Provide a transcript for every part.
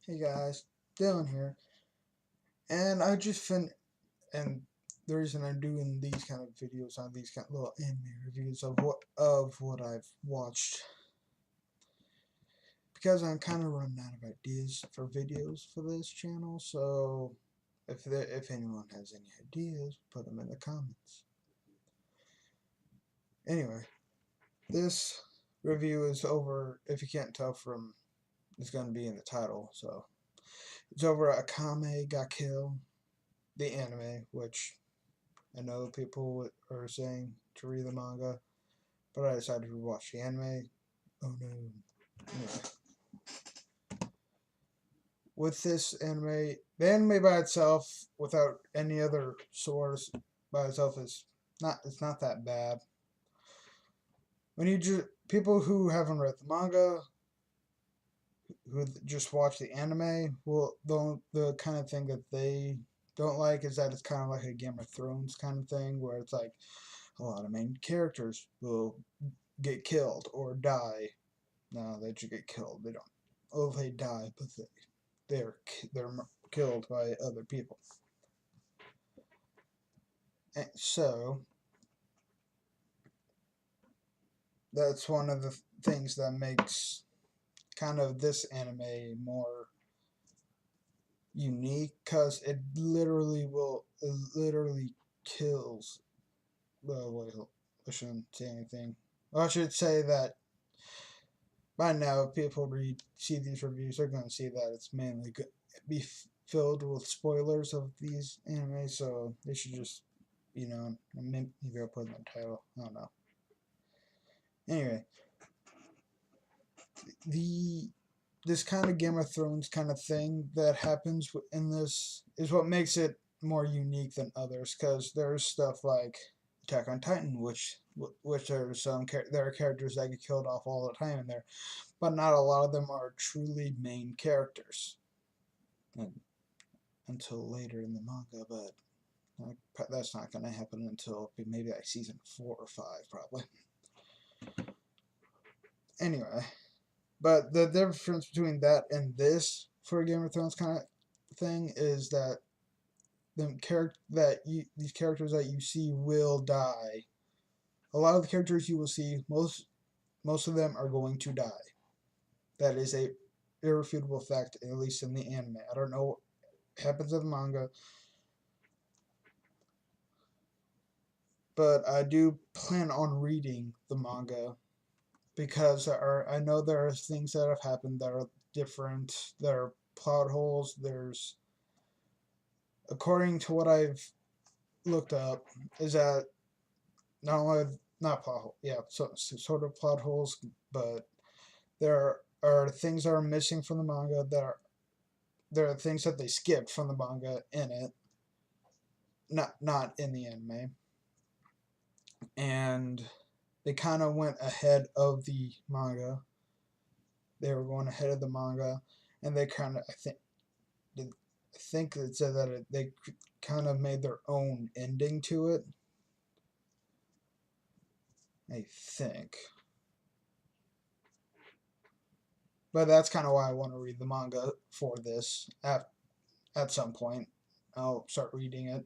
Hey guys, Dylan here, and and the reason I'm doing these kind of videos on these kind of little anime reviews of what I've watched because I'm kind of running out of ideas for videos for this channel. So if anyone has any ideas, put them in the comments. Anyway, this review is over. If you can't tell from, it's going to be in the title. So it's over Akame got killed, the anime, which I know people are saying to read the manga, but I decided to watch the anime. Oh no. Anyway, with this anime, the anime by itself, without any other source by itself, is not that bad. When you just people who haven't read the manga, who just watch the anime, will the kind of thing that they don't like is that it's kind of like a Game of Thrones kind of thing, where it's like a lot of main characters will get killed or die. No, they just get killed. They don't. Oh, they die, but they're killed by other people. And so that's one of the things that makes kind of this anime more unique, because it literally kills. Well, wait, I shouldn't say anything. Well, I should say that by now, if people see these reviews, they're going to see that it's mainly be filled with spoilers of these anime, so they should just, maybe I'll put in the title. I don't know. Anyway, the this kind of Game of Thrones kind of thing that happens in this is what makes it more unique than others, because there's stuff like Attack on Titan, which there are characters that get killed off all the time in there, but not a lot of them are truly main characters. And until later in the manga, but that's not going to happen until maybe like season 4 or 5, probably. Anyway, but the difference between that and this for a Game of Thrones kind of thing is that these characters that you see will die. A lot of the characters you will see, most of them are going to die. That is a irrefutable fact, at least in the anime. I don't know what happens in the manga, but I do plan on reading the manga because I know there are things that have happened that are different. There are plot holes. There's, according to what I've looked up, is that not only not plot hole, yeah, so sort of plot holes, but there are things that are missing from the manga there are things that they skipped from the manga in it, not in the anime, and they kind of went ahead of the manga. They were going ahead of the manga, and they kind of I think it said that they kind of made their own ending to it. I think, but that's kind of why I want to read the manga for this. At some point, I'll start reading it.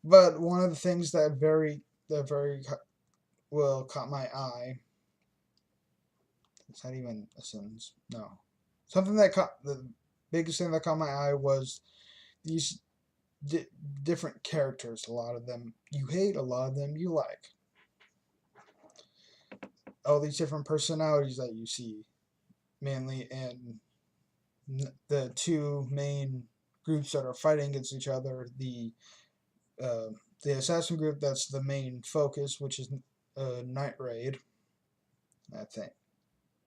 But one of the things that very well caught my eye. Is that even a sentence? No. Something that caught the biggest thing that caught my eye was these different characters. A lot of them you hate, a lot of them you like. All these different personalities that you see, mainly in the two main groups that are fighting against each other. Uh, the assassin group, that's the main focus, which is Night Raid. I think,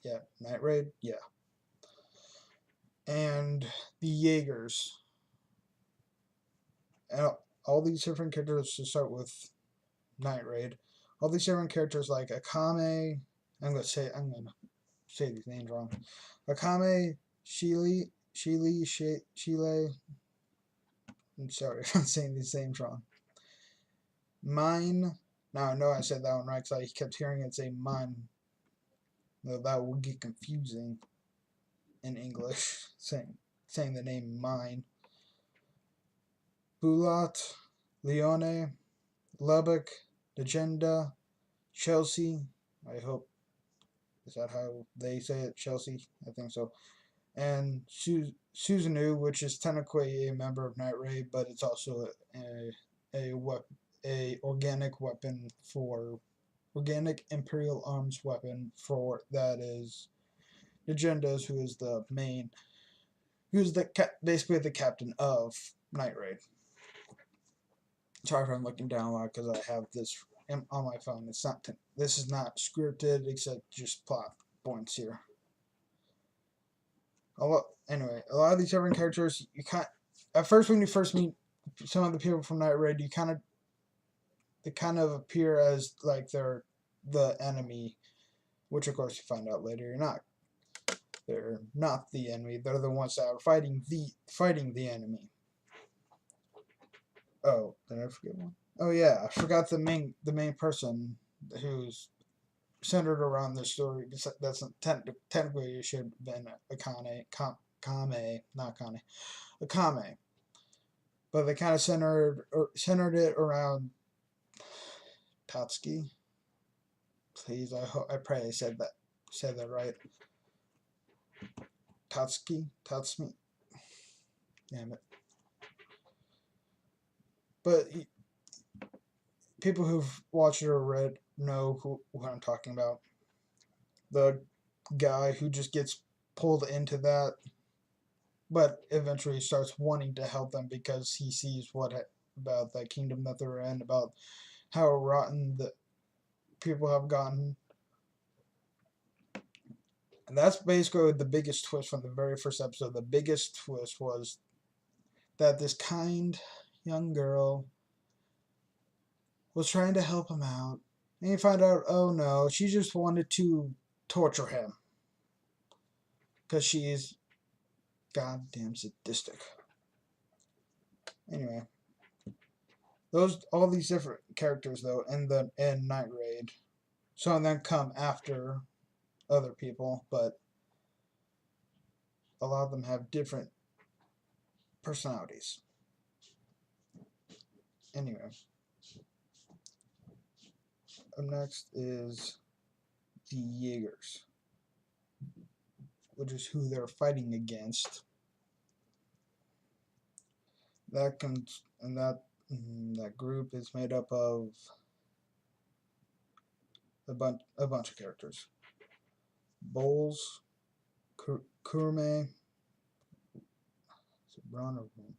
yeah, Night Raid, yeah, and the Jaegers. And all these different characters to start with Night Raid. All these different characters like Akame. I'm gonna say these names wrong. Akame, Shile. I'm sorry if I'm saying these names wrong. Mine. Now I know I said that one right because I kept hearing it say mine. That would get confusing. in English, saying the name mine. Bulat, Leone, Lubbock, Legenda, Chelsea. I hope, is that how they say it? Chelsea? I think so. And Susanoo, which is technically a member of Night Raid, but it's also a organic Imperial arms weapon for that is Legendas, who is the main, who's basically the captain of Night Raid. Sorry if I'm looking down a lot because I have this on my phone. This is not scripted except just plot points here. Anyway, a lot of these different characters, at first when you first meet some of the people from Night Raid, they kind of appear as like they're the enemy, which of course you find out later you're not. They're not the enemy. They're the ones that are fighting the enemy. Oh, did I forget one? Oh yeah, I forgot the main person who's centered around this story. That's technically it should have been Akame, but they kind of centered it around Tatsuki. Please, I pray I said that right. Tatsuki. Damn it. But people who've watched it or read know who I'm talking about. The guy who just gets pulled into that, but eventually starts wanting to help them because he sees about that kingdom that they're in, about how rotten the people have gotten. And that's basically the biggest twist from the very first episode. The biggest twist was that this kind young girl was trying to help him out. And you find out, oh no, she just wanted to torture him. Because she's goddamn sadistic. Anyway. All these different characters though in Night Raid. Some of them come after other people, but a lot of them have different personalities. Anyway. Up next is the Jaegers, which is who they're fighting against. That group is made up of a bunch of characters. Bowls, Kurme, is it Run or Run?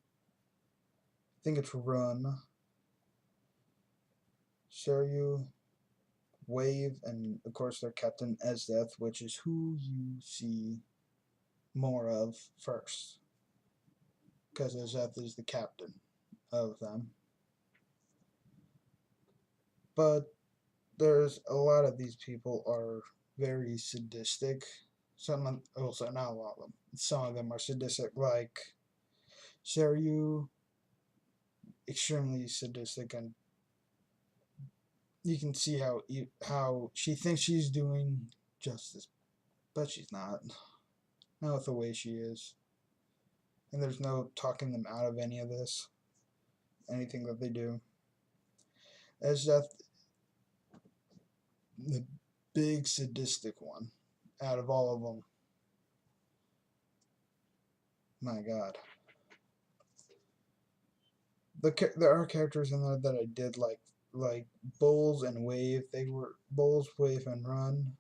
I think it's Run. Shiryu, Wave, and of course their captain Esdeath, which is who you see more of first, because Esdeath is the captain of them. But there's a lot of these people are very sadistic. Also not a lot of them. Some of them are sadistic, like Shiryu, extremely sadistic, and you can see how she thinks she's doing justice, but she's not. Not with the way she is. And there's no talking them out of any of this. Anything that they do. As that the big sadistic one out of all of them. My God. There are characters in there that I did like Bowls and Wave. Bowls, Wave, and Run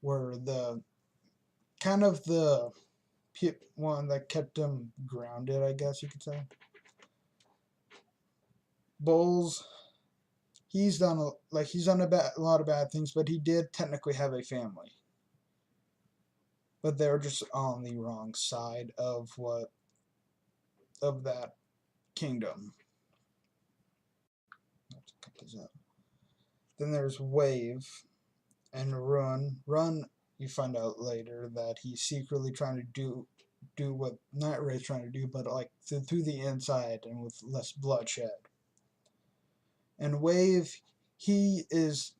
were the kind of the one that kept him grounded, I guess you could say. Bowls, he's done a lot of bad things, but he did technically have a family. But they're just on the wrong side of that kingdom. Let's cut this out. Then there's Wave and Run. Run, you find out later that he's secretly trying to do what Night Raid's trying to do, but like through the inside and with less bloodshed. And Wave, he is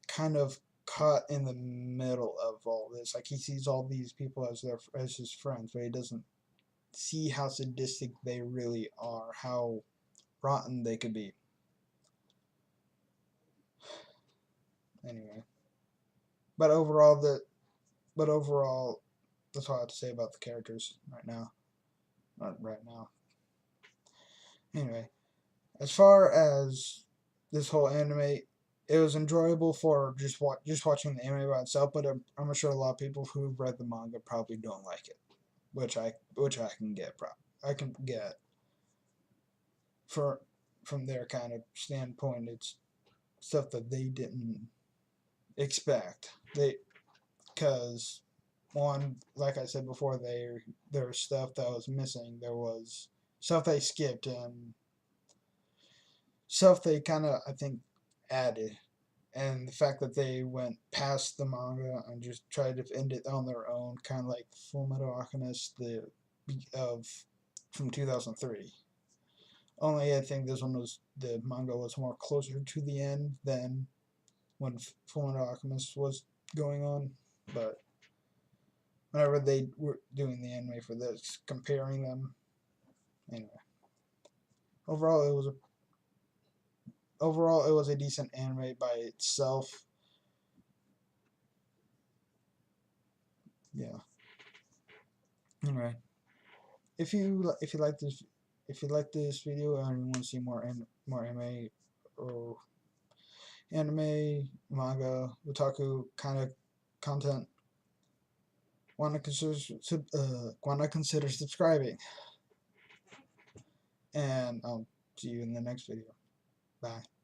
kind of caught in the middle of all this. Like he sees all these people as his friends, but he doesn't see how sadistic they really are, how rotten they could be. Anyway, but overall, that's all I have to say about the characters right now. Not right now. Anyway, as far as this whole anime, it was enjoyable for just watching the anime by itself. But I'm sure a lot of people who've read the manga probably don't like it, which I can get. I can get for from their kind of standpoint. It's stuff that they didn't expect. Because one, like I said before, there was stuff that was missing. There was stuff they skipped and stuff they kind of, I think, added. And the fact that they went past the manga and just tried to end it on their own, kind of like Fullmetal Alchemist, of from 2003. Only I think this one was the manga was more closer to the end than when Fullmetal Alchemist was going on, but whenever they were doing the anime for this, comparing them, anyway. Overall, it was a decent anime by itself. Yeah. Anyway, if you like this video and you want to see more anime or manga otaku kind of content, want to consider subscribing, and I'll see you in the next video. Bye.